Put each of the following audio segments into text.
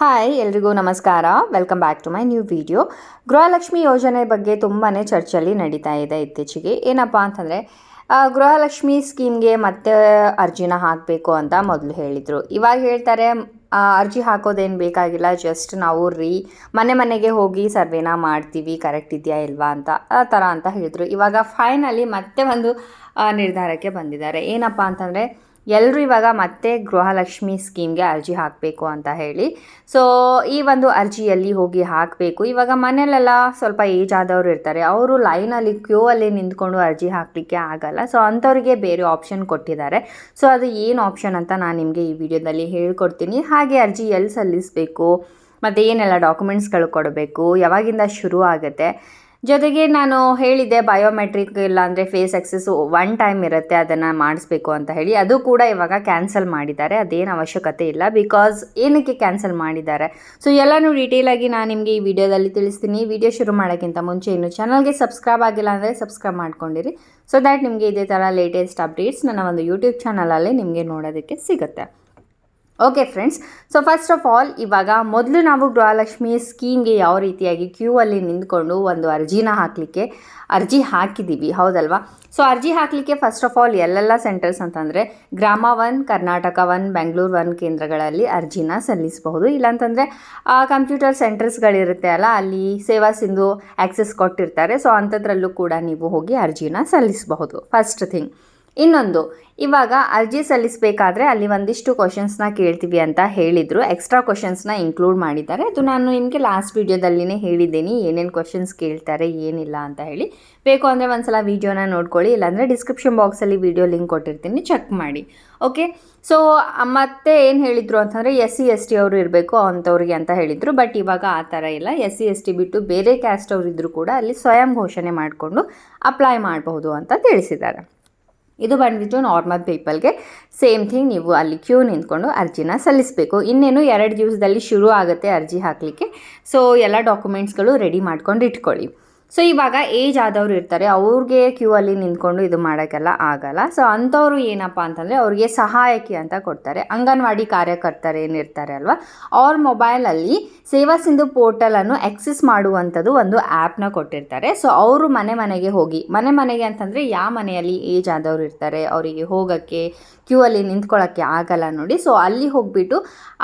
Hi ಎಲ್ರಿಗೂ ನಮಸ್ಕಾರ. Welcome back to my new video. Gruhalakshmi ಯೋಜನೆ ಬಗ್ಗೆ ತುಂಬಾ ಚರ್ಚೆಯಲ್ಲಿ ನಡೀತಾ ಇದೆ ಇತ್ತೀಚೆಗೆ. ಏನಪ್ಪ ಅಂತಂದರೆ ಗೃಹಲಕ್ಷ್ಮಿ ಸ್ಕೀಮ್ಗೆ ಮತ್ತೆ ಅರ್ಜಿನ ಹಾಕಬೇಕು ಅಂತ ಮೊದಲು ಹೇಳಿದರು. ಇವಾಗ ಹೇಳ್ತಾರೆ ಅರ್ಜಿ ಹಾಕೋದೇನು ಬೇಕಾಗಿಲ್ಲ, ಜಸ್ಟ್ ನಾವು ಮನೆ ಮನೆಗೆ ಹೋಗಿ ಸರ್ವೇನ ಮಾಡ್ತೀವಿ, ಕರೆಕ್ಟ್ ಇದೆಯಾ ಇಲ್ವಾ ಅಂತ ಆ ಥರ ಅಂತ ಹೇಳಿದರು. ಇವಾಗ ಫೈನಲಿ ಮತ್ತೆ ಒಂದು ನಿರ್ಧಾರಕ್ಕೆ ಬಂದಿದ್ದಾರೆ. ಏನಪ್ಪ ಅಂತಂದರೆ ಎಲ್ಲರೂ ಇವಾಗ ಮತ್ತೆ ಗೃಹಲಕ್ಷ್ಮಿ ಸ್ಕೀಮ್ಗೆ ಅರ್ಜಿ ಹಾಕಬೇಕು ಅಂತ ಹೇಳಿ. ಸೊ ಈ ಒಂದು ಅರ್ಜಿಯಲ್ಲಿ ಹೋಗಿ ಹಾಕಬೇಕು. ಇವಾಗ ಮನೆಯಲ್ಲೆಲ್ಲ ಸ್ವಲ್ಪ ಏಜ್ ಆದವರು ಇರ್ತಾರೆ, ಅವರು ಲೈನಲ್ಲಿ ಕ್ಯೂ ಅಲ್ಲಿ ನಿಂತ್ಕೊಂಡು ಅರ್ಜಿ ಹಾಕಲಿಕ್ಕೆ ಆಗಲ್ಲ. ಸೊ ಅಂಥವ್ರಿಗೆ ಬೇರೆ ಆಪ್ಷನ್ ಕೊಟ್ಟಿದ್ದಾರೆ. ಸೊ ಅದು ಏನು ಆಪ್ಷನ್ ಅಂತ ನಾನು ನಿಮಗೆ ಈ ವಿಡಿಯೋದಲ್ಲಿ ಹೇಳ್ಕೊಡ್ತೀನಿ. ಹಾಗೆ ಅರ್ಜಿ ಎಲ್ಲಿ ಸಲ್ಲಿಸಬೇಕು ಮತ್ತು ಏನೆಲ್ಲ ಡಾಕ್ಯುಮೆಂಟ್ಸ್ಗಳು ಕೊಡಬೇಕು, ಯಾವಾಗಿಂದ ಶುರು ಆಗುತ್ತೆ, ಜೊತೆಗೆ ನಾನು ಹೇಳಿದ್ದೆ ಬಯೋಮೆಟ್ರಿಕ್ ಇಲ್ಲಾಂದರೆ ಫೇಸ್ ಆಕ್ಸೆಸ್ ಒನ್ ಟೈಮ್ ಇರುತ್ತೆ, ಅದನ್ನು ಮಾಡಿಸ್ಬೇಕು ಅಂತ ಹೇಳಿ. ಅದು ಕೂಡ ಇವಾಗ ಕ್ಯಾನ್ಸಲ್ ಮಾಡಿದ್ದಾರೆ. ಅದೇನು ಅವಶ್ಯಕತೆ ಇಲ್ಲ. ಬಿಕಾಸ್ ಏನಕ್ಕೆ ಕ್ಯಾನ್ಸಲ್ ಮಾಡಿದ್ದಾರೆ, ಸೊ ಎಲ್ಲನೂ ಡೀಟೇಲಾಗಿ ನಾನು ನಿಮಗೆ ಈ ವಿಡಿಯೋದಲ್ಲಿ ತಿಳಿಸ್ತೀನಿ. ವಿಡಿಯೋ ಶುರು ಮಾಡೋಕ್ಕಿಂತ ಮುಂಚೆ ಇನ್ನು ಚಾನಲ್ಗೆ ಸಬ್ಸ್ಕ್ರೈಬ್ ಆಗಿಲ್ಲ ಅಂದರೆ ಸಬ್ಸ್ಕ್ರೈಬ್ ಮಾಡ್ಕೊಂಡಿರಿ. ಸೊ ದ್ಯಾಟ್ ನಿಮಗೆ ಇದೇ ಥರ ಲೇಟೆಸ್ಟ್ ಅಪ್ಡೇಟ್ಸ್ ನನ್ನ ಒಂದು ಯೂಟ್ಯೂಬ್ ಚಾನಲಲ್ಲಿ ನಿಮಗೆ ನೋಡೋದಕ್ಕೆ ಸಿಗುತ್ತೆ. Okay friends, so first of all ಇವಾಗ ಮೊದಲು ನಾವು ಗೃಹಲಕ್ಷ್ಮಿ ಸ್ಕೀಮ್ಗೆ ಯಾವ ರೀತಿಯಾಗಿ ಕ್ಯೂ ಅಲ್ಲಿ ನಿಂತ್ಕೊಂಡು ಒಂದು ಅರ್ಜಿನ ಹಾಕಲಿಕ್ಕೆ ಅರ್ಜಿ ಹಾಕಿದ್ದೀವಿ, ಹೌದಲ್ವಾ? ಸೊ ಅರ್ಜಿ ಹಾಕಲಿಕ್ಕೆ ಫಸ್ಟ್ ಆಫ್ ಆಲ್ ಎಲ್ಲೆಲ್ಲ ಸೆಂಟರ್ಸ್ ಅಂತಂದರೆ ಗ್ರಾಮ 1, ಕರ್ನಾಟಕ 1, ಬೆಂಗಳೂರು 1 ಕೇಂದ್ರಗಳಲ್ಲಿ ಅರ್ಜಿನ ಸಲ್ಲಿಸಬಹುದು. ಇಲ್ಲಾಂತಂದರೆ ಕಂಪ್ಯೂಟರ್ ಸೆಂಟರ್ಸ್ಗಳಿರುತ್ತೆ ಅಲ್ಲ, ಅಲ್ಲಿ ಸೇವಾ ಸಿಂಧು ಆ್ಯಕ್ಸೆಸ್ ಕೊಟ್ಟಿರ್ತಾರೆ. ಸೊ ಅಂಥದ್ರಲ್ಲೂ ಕೂಡ ನೀವು ಹೋಗಿ ಅರ್ಜಿನ ಸಲ್ಲಿಸಬಹುದು, ಫಸ್ಟ್ ಥಿಂಗ್. ಇನ್ನೊಂದು, ಇವಾಗ ಅರ್ಜಿ ಸಲ್ಲಿಸಬೇಕಾದ್ರೆ ಅಲ್ಲಿ ಒಂದಿಷ್ಟು ಕ್ವಶನ್ಸ್ನ ಕೇಳ್ತೀವಿ ಅಂತ ಹೇಳಿದರು. ಎಕ್ಸ್ಟ್ರಾ ಕ್ವಶನ್ಸ್ನ ಇನ್ಕ್ಲೂಡ್ ಮಾಡಿದ್ದಾರೆ. ಅದು ನಾನು ನಿಮಗೆ ಲಾಸ್ಟ್ ವೀಡಿಯೋದಲ್ಲಿನೇ ಹೇಳಿದ್ದೀನಿ ಏನೇನು ಕ್ವಶನ್ಸ್ ಕೇಳ್ತಾರೆ ಏನಿಲ್ಲ ಅಂತ ಹೇಳಿ. ಬೇಕು ಅಂದರೆ ಒಂದ್ಸಲ ವೀಡಿಯೋನ ನೋಡ್ಕೊಳ್ಳಿ, ಇಲ್ಲಾಂದರೆ ಡಿಸ್ಕ್ರಿಪ್ಷನ್ ಬಾಕ್ಸಲ್ಲಿ ವೀಡಿಯೋ ಲಿಂಕ್ ಕೊಟ್ಟಿರ್ತೀನಿ, ಚೆಕ್ ಮಾಡಿ. ಓಕೆ, ಸೊ ಮತ್ತೆ ಏನು ಹೇಳಿದರು ಅಂತಂದರೆ SC/ST ಅವರು ಇರಬೇಕು ಅಂಥವ್ರಿಗೆ ಅಂತ ಹೇಳಿದರು. ಬಟ್ ಇವಾಗ ಆ ಥರ ಇಲ್ಲ. SC/ST ಬಿಟ್ಟು ಬೇರೆ ಕ್ಯಾಸ್ಟ್ ಅವರು ಇದ್ದರೂ ಕೂಡ ಅಲ್ಲಿ ಸ್ವಯಂ ಘೋಷಣೆ ಮಾಡಿಕೊಂಡು ಅಪ್ಲೈ ಮಾಡಬಹುದು ಅಂತ ತಿಳಿಸಿದ್ದಾರೆ. ಇದು ಬಂದುಬಿಟ್ಟು ನಾರ್ಮಲ್ ಪೀಪಲ್ಗೆ ಸೇಮ್ ಥಿಂಗ್. ನೀವು ಅಲ್ಲಿ ಕ್ಯೂ ನಿಂತ್ಕೊಂಡು ಅರ್ಜಿನ ಸಲ್ಲಿಸಬೇಕು. ಇನ್ನೇನು 2 ದಿವಸದಲ್ಲಿ ಶುರು ಆಗುತ್ತೆ ಅರ್ಜಿ ಹಾಕಲಿಕ್ಕೆ. ಸೊ ಎಲ್ಲ ಡಾಕ್ಯುಮೆಂಟ್ಸ್ಗಳು ರೆಡಿ ಮಾಡ್ಕೊಂಡು ಇಟ್ಕೊಳ್ಳಿ. ಸೊ ಇವಾಗ ಏಜ್ ಆದವರು ಇರ್ತಾರೆ, ಅವ್ರಿಗೆ ಕ್ಯೂ ಅಲ್ಲಿ ನಿಂತ್ಕೊಂಡು ಇದು ಮಾಡೋಕ್ಕೆಲ್ಲ ಆಗಲ್ಲ. ಸೊ ಅಂಥವ್ರು ಏನಪ್ಪ ಅಂತಂದರೆ ಅವ್ರಿಗೆ ಸಹಾಯಕಿ ಅಂತ ಕೊಡ್ತಾರೆ. ಅಂಗನವಾಡಿ ಕಾರ್ಯಕರ್ತರು ಏನಿರ್ತಾರೆ ಅಲ್ವಾ, ಅವ್ರ ಮೊಬೈಲಲ್ಲಿ ಸೇವಾ ಸಿಂಧು ಪೋರ್ಟಲನ್ನು ಆಕ್ಸೆಸ್ ಮಾಡುವಂಥದ್ದು ಒಂದು ಆ್ಯಪ್ನ ಕೊಟ್ಟಿರ್ತಾರೆ. ಸೊ ಅವರು ಮನೆ ಮನೆಗೆ ಹೋಗಿ, ಮನೆಗೆ ಅಂತಂದರೆ ಯಾವ ಮನೆಯಲ್ಲಿ ಏಜ್ ಆದವರು ಇರ್ತಾರೆ ಅವರಿಗೆ ಹೋಗೋಕ್ಕೆ ಕ್ಯೂ ಅಲ್ಲಿ ನಿಂತ್ಕೊಳ್ಳೋಕ್ಕೆ ಆಗಲ್ಲ ನೋಡಿ. ಸೊ ಅಲ್ಲಿ ಹೋಗಿಬಿಟ್ಟು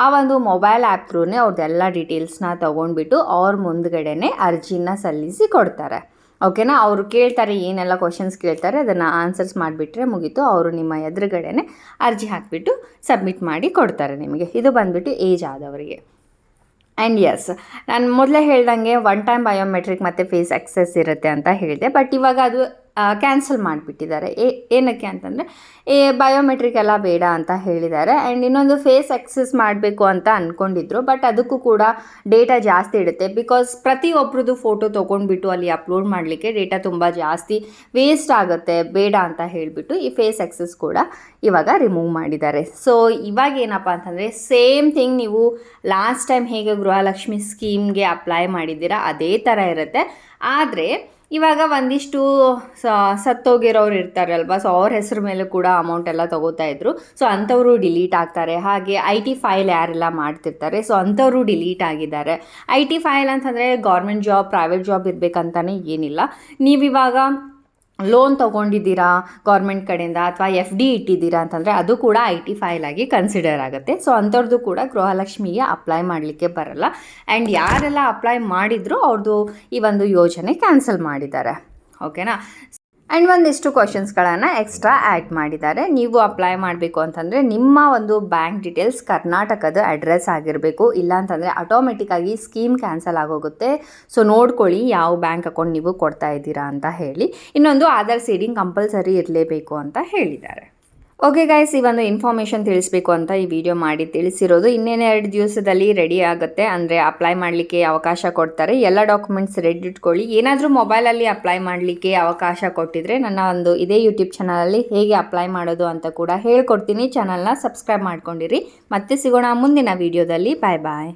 ಆ ಒಂದು ಮೊಬೈಲ್ ಆ್ಯಪ್ ಥ್ರೂನೇ ಅವ್ರದ್ದೆಲ್ಲ ಡೀಟೇಲ್ಸ್ನ ತೊಗೊಂಡ್ಬಿಟ್ಟು ಅವ್ರ ಮುಂದ್ಗಡೆನೇ ಅರ್ಜಿನ ಸಲ್ಲಿಸಿ ಕೊಡ್ತಾರೆ. ಓಕೆನಾ? ಅವರು ಕೇಳ್ತಾರೆ, ಏನೆಲ್ಲ ಕ್ವಶನ್ಸ್ ಕೇಳ್ತಾರೆ ಅದನ್ನು ಆನ್ಸರ್ಸ್ ಮಾಡಿಬಿಟ್ರೆ ಮುಗೀತು. ಅವರು ನಿಮ್ಮ ಎದುರುಗಡೆನೇ ಅರ್ಜಿ ಹಾಕಿಬಿಟ್ಟು ಸಬ್ಮಿಟ್ ಮಾಡಿ ಕೊಡ್ತಾರೆ ನಿಮಗೆ. ಇದು ಬಂದುಬಿಟ್ಟು ಏಜ್ ಆದವರಿಗೆ. ಆ್ಯಂಡ್ ಎಸ್, ನಾನು ಮೊದಲೇ ಹೇಳ್ದಂಗೆ ಒನ್ ಟೈಮ್ ಬಯೋಮೆಟ್ರಿಕ್ ಮತ್ತು ಫೇಸ್ ಆಕ್ಸೆಸ್ ಇರುತ್ತೆ ಅಂತ ಹೇಳಿದೆ. ಬಟ್ ಇವಾಗ ಅದು ಕ್ಯಾನ್ಸಲ್ ಮಾಡಿಬಿಟ್ಟಿದ್ದಾರೆ. ಏನಕ್ಕೆ ಅಂತಂದರೆ ಬಯೋಮೆಟ್ರಿಕ್ ಎಲ್ಲ ಬೇಡ ಅಂತ ಹೇಳಿದ್ದಾರೆ. ಆ್ಯಂಡ್ ಇನ್ನೊಂದು ಫೇಸ್ ಆಕ್ಸೆಸ್ ಮಾಡಬೇಕು ಅಂತ ಅಂದ್ಕೊಂಡಿದ್ರು. ಬಟ್ ಅದಕ್ಕೂ ಕೂಡ ಡೇಟಾ ಜಾಸ್ತಿ ಇಡುತ್ತೆ. ಬಿಕಾಸ್ ಪ್ರತಿಯೊಬ್ಬರದ್ದು ಫೋಟೋ ತೊಗೊಂಡ್ಬಿಟ್ಟು ಅಲ್ಲಿ ಅಪ್ಲೋಡ್ ಮಾಡಲಿಕ್ಕೆ ಡೇಟಾ ತುಂಬ ಜಾಸ್ತಿ ವೇಸ್ಟ್ ಆಗುತ್ತೆ, ಬೇಡ ಅಂತ ಹೇಳಿಬಿಟ್ಟು ಈ ಫೇಸ್ ಆಕ್ಸೆಸ್ ಕೂಡ ಇವಾಗ ರಿಮೂವ್ ಮಾಡಿದ್ದಾರೆ. ಸೊ ಇವಾಗ ಏನಪ್ಪ ಅಂತಂದರೆ ಸೇಮ್ ಥಿಂಗ್, ನೀವು ಲಾಸ್ಟ್ ಟೈಮ್ ಹೇಗೆ ಗೃಹಲಕ್ಷ್ಮಿ ಸ್ಕೀಮ್ಗೆ ಅಪ್ಲೈ ಮಾಡಿದ್ದೀರಾ ಅದೇ ಥರ ಇರುತ್ತೆ. ಆದರೆ ಇವಾಗ ಒಂದಿಷ್ಟು ಸತ್ತೋಗಿರೋರು ಇರ್ತಾರಲ್ವ, ಸೊ ಅವ್ರ ಹೆಸರು ಮೇಲೆ ಕೂಡ ಅಮೌಂಟ್ ಎಲ್ಲ ತೊಗೋತಾ ಇದ್ರು. ಸೊ ಅಂಥವರು ಡಿಲೀಟ್ ಆಗ್ತಾರೆ. ಹಾಗೆ IT ಫೈಲ್ ಯಾರೆಲ್ಲ ಮಾಡ್ತಿರ್ತಾರೆ, ಸೊ ಅಂಥವರು ಡಿಲೀಟ್ ಆಗಿದ್ದಾರೆ. IT ಫೈಲ್ ಅಂತಂದರೆ ಗೌರ್ಮೆಂಟ್ ಜಾಬ್, ಪ್ರೈವೇಟ್ ಜಾಬ್ ಇರಬೇಕಂತಾನೆ ಏನಿಲ್ಲ. ನೀವಿವಾಗ ಲೋನ್ ತೊಗೊಂಡಿದ್ದೀರಾ ಗೌರ್ಮೆಂಟ್ ಕಡೆಯಿಂದ ಅಥವಾ FD ಇಟ್ಟಿದ್ದೀರಾ ಅಂತಂದರೆ ಅದು ಕೂಡ IT ಫೈಲ್ ಆಗಿ ಕನ್ಸಿಡರ್ ಆಗುತ್ತೆ. ಸೊ ಅಂಥವ್ರದ್ದು ಕೂಡ ಗೃಹಲಕ್ಷ್ಮಿಗೆ ಅಪ್ಲೈ ಮಾಡಲಿಕ್ಕೆ ಬರಲ್ಲ. ಆ್ಯಂಡ್ ಯಾರೆಲ್ಲ ಅಪ್ಲೈ ಮಾಡಿದ್ರು ಅವ್ರದ್ದು ಈ ಒಂದು ಯೋಜನೆ ಕ್ಯಾನ್ಸಲ್ ಮಾಡಿದ್ದಾರೆ. ಓಕೆನಾ? ಆ್ಯಂಡ್ ಒಂದಿಷ್ಟು ಕ್ವಶನ್ಸ್ಗಳನ್ನು ಎಕ್ಸ್ಟ್ರಾ ಆ್ಯಡ್ ಮಾಡಿದ್ದಾರೆ. ನೀವು ಅಪ್ಲೈ ಮಾಡಬೇಕು ಅಂತಂದರೆ ನಿಮ್ಮ ಒಂದು ಬ್ಯಾಂಕ್ ಡೀಟೇಲ್ಸ್ ಕರ್ನಾಟಕದ ಅಡ್ರೆಸ್ ಆಗಿರಬೇಕು. ಇಲ್ಲಾಂತಂದರೆ ಆಟೋಮೆಟಿಕ್ಕಾಗಿ ಸ್ಕೀಮ್ ಕ್ಯಾನ್ಸಲ್ ಆಗೋಗುತ್ತೆ. ಸೊ ನೋಡ್ಕೊಳ್ಳಿ ಯಾವ ಬ್ಯಾಂಕ್ ಅಕೌಂಟ್ ನೀವು ಕೊಡ್ತಾ ಇದ್ದೀರಾ ಅಂತ ಹೇಳಿ. ಇನ್ನೊಂದು ಆಧಾರ್ ಸೀಡಿಂಗ್ ಕಂಪಲ್ಸರಿ ಇರಲೇಬೇಕು ಅಂತ ಹೇಳಿದ್ದಾರೆ. ಓಕೆ ಗೈಸ್, ಈ ಒಂದು ಇನ್ಫಾರ್ಮೇಷನ್ ತಿಳಿಸ್ಬೇಕು ಅಂತ ಈ ವಿಡಿಯೋ ಮಾಡಿ ತಿಳಿಸಿರೋದು. ಇನ್ನೇನು 2 ದಿವಸದಲ್ಲಿ ರೆಡಿ ಆಗುತ್ತೆ, ಅಂದರೆ ಅಪ್ಲೈ ಮಾಡಲಿಕ್ಕೆ ಅವಕಾಶ ಕೊಡ್ತಾರೆ. ಎಲ್ಲ ಡಾಕ್ಯುಮೆಂಟ್ಸ್ ರೆಡಿ ಇಟ್ಕೊಳ್ಳಿ. ಏನಾದರೂ ಮೊಬೈಲಲ್ಲಿ ಅಪ್ಲೈ ಮಾಡಲಿಕ್ಕೆ ಅವಕಾಶ ಕೊಟ್ಟಿದ್ರೆ ನನ್ನ ಒಂದು ಇದೇ ಯೂಟ್ಯೂಬ್ ಚಾನಲಲ್ಲಿ ಹೇಗೆ ಅಪ್ಲೈ ಮಾಡೋದು ಅಂತ ಕೂಡ ಹೇಳ್ಕೊಡ್ತೀನಿ. ಚಾನಲ್ನ ಸಬ್ಸ್ಕ್ರೈಬ್ ಮಾಡ್ಕೊಂಡಿರಿ. ಮತ್ತೆ ಸಿಗೋಣ ಮುಂದಿನ ವಿಡಿಯೋದಲ್ಲಿ. ಬಾಯ್ ಬಾಯ್.